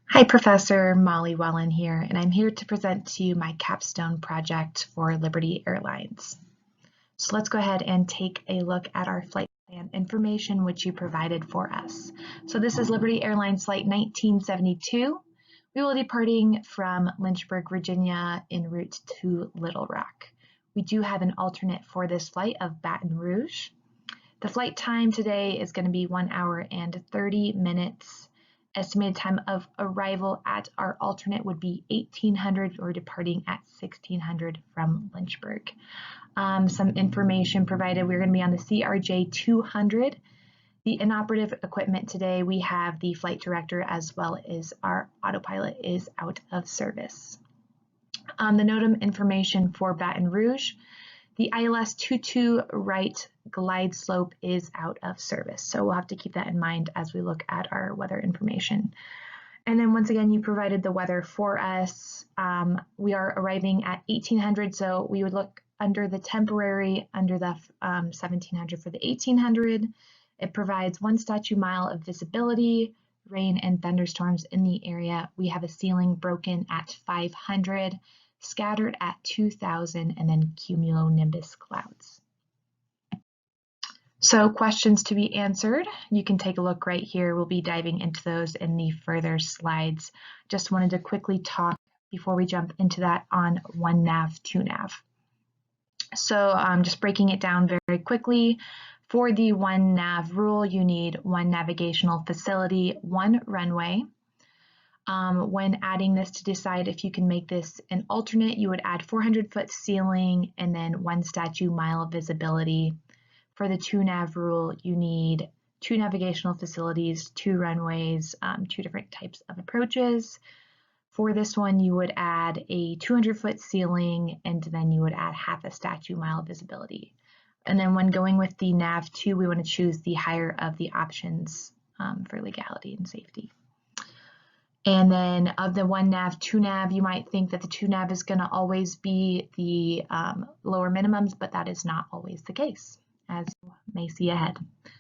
Hi, Professor Molly Wellen here, and I'm here to present to you my capstone project for Liberty Airlines. So let's go ahead and take a look at our flight plan information which you provided for us. So this is Liberty Airlines Flight 1972. We will be departing from Lynchburg, Virginia en route to Little Rock. We do have an alternate for this flight of Baton Rouge. The flight time today is going to be 1 hour and 30 minutes. Estimated time of arrival at our alternate would be 1800 or departing at 1600 from Lynchburg. Some information provided, we're going to be on the CRJ 200. The inoperative equipment today, we have the flight director as well as our autopilot is out of service. The NOTAM information for Baton Rouge, the ILS 22 right glide slope is out of service. So we'll have to keep that in mind as we look at our weather information. And then once again, you provided the weather for us. We are arriving at 1800, so we would look under the temporary, under the 1700 for the 1800. It provides 1 statute mile of visibility, rain and thunderstorms in the area. We have a ceiling broken at 500, scattered at 2000, and then cumulonimbus clouds. So questions to be answered, you can take a look right here. We'll be diving into those in the further slides. Just wanted to quickly talk before we jump into that on 1nav, 2nav. So just breaking it down very quickly. For the 1nav rule, you need 1 navigational facility, 1 runway. When adding this to decide if you can make this an alternate, you would add 400-foot ceiling and then 1 statute mile of visibility. For the 2nav rule, you need 2 navigational facilities, 2 runways, 2 different types of approaches. For this one, you would add a 200-foot ceiling, and then you would add half a statute mile of visibility. And then when going with the nav 2, we want to choose the higher of the options for legality and safety. And then of the 1nav, 2nav, you might think that the 2nav is going to always be the lower minimums, but that is not always the case, as you may see ahead.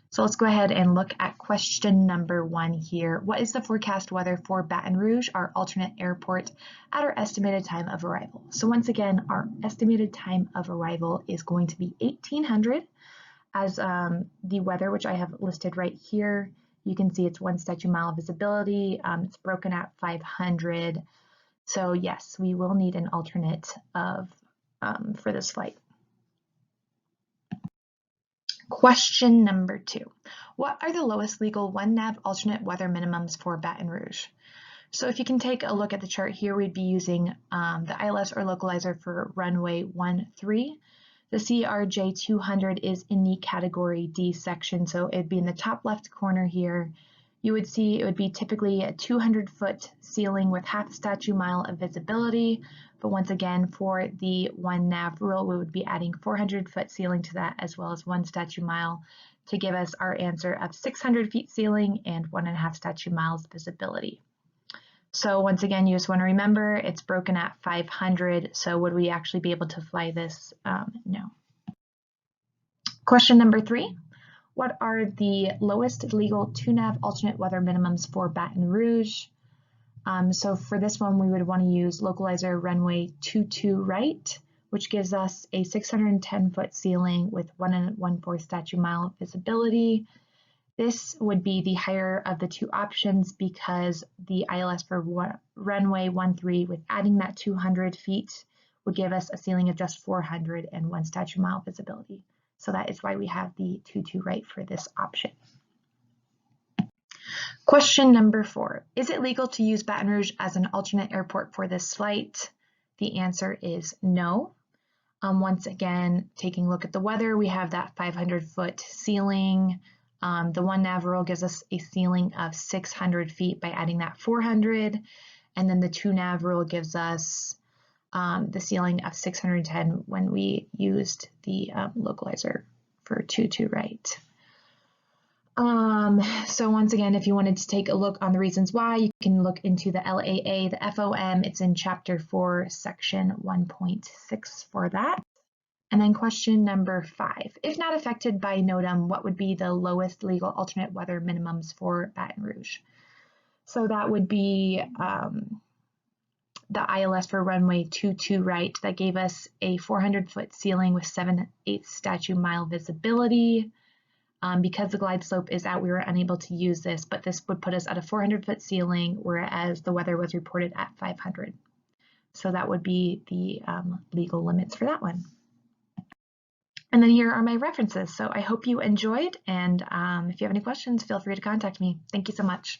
So let's go ahead and look at question number 1 here. What is the forecast weather for Baton Rouge, our alternate airport, at our estimated time of arrival? So once again, our estimated time of arrival is going to be 1800 as the weather, which I have listed right here. You can see it's 1 statute mile of visibility. It's broken at 500. So yes, we will need an alternate of for this flight. Question number 2. What are the lowest legal 1nav alternate weather minimums for Baton Rouge? So if you can take a look at the chart here, we'd be using the ILS or localizer for runway 13. The CRJ 200 is in the category D section, so it'd be in the top left corner here. You would see it would be typically a 200-foot ceiling with half a statute mile of visibility. But once again, for the 1nav rule, we would be adding 400-foot ceiling to that, as well as 1 statute mile to give us our answer of 600 feet ceiling and 1.5 statute miles visibility. So once again, you just want to remember it's broken at 500. So would we actually be able to fly this? No. Question number 3. What are the lowest legal 2nav alternate weather minimums for Baton Rouge? So for this one, we would want to use localizer runway 22 right, which gives us a 610-foot ceiling with 1 1/4 statute mile visibility. This would be the higher of the 2 options because the ILS for runway 13 with adding that 200 feet would give us a ceiling of just 400 and 1 statute mile visibility. So that is why we have the 22 right for this option. Question number 4. Is it legal to use Baton Rouge as an alternate airport for this flight? The answer is no. Once again, taking a look at the weather, we have that 500-foot ceiling. The 1nav rule gives us a ceiling of 600 feet by adding that 400. And then the 2nav rule gives us the ceiling of 610 when we used the localizer for 22 right. So once again, if you wanted to take a look on the reasons why, you can look into the LAA, the FOM. It's in Chapter 4, Section 1.6 for that. And then question number 5. If not affected by NOTAM, what would be the lowest legal alternate weather minimums for Baton Rouge? So that would be the ILS for runway 22 right. That gave us a 400-foot ceiling with 7/8 statute mile visibility. Because the glide slope is out, we were unable to use this, but this would put us at a 400-foot ceiling, whereas the weather was reported at 500. So that would be the legal limits for that one. And then here are my references. So I hope you enjoyed, and if you have any questions, feel free to contact me. Thank you so much.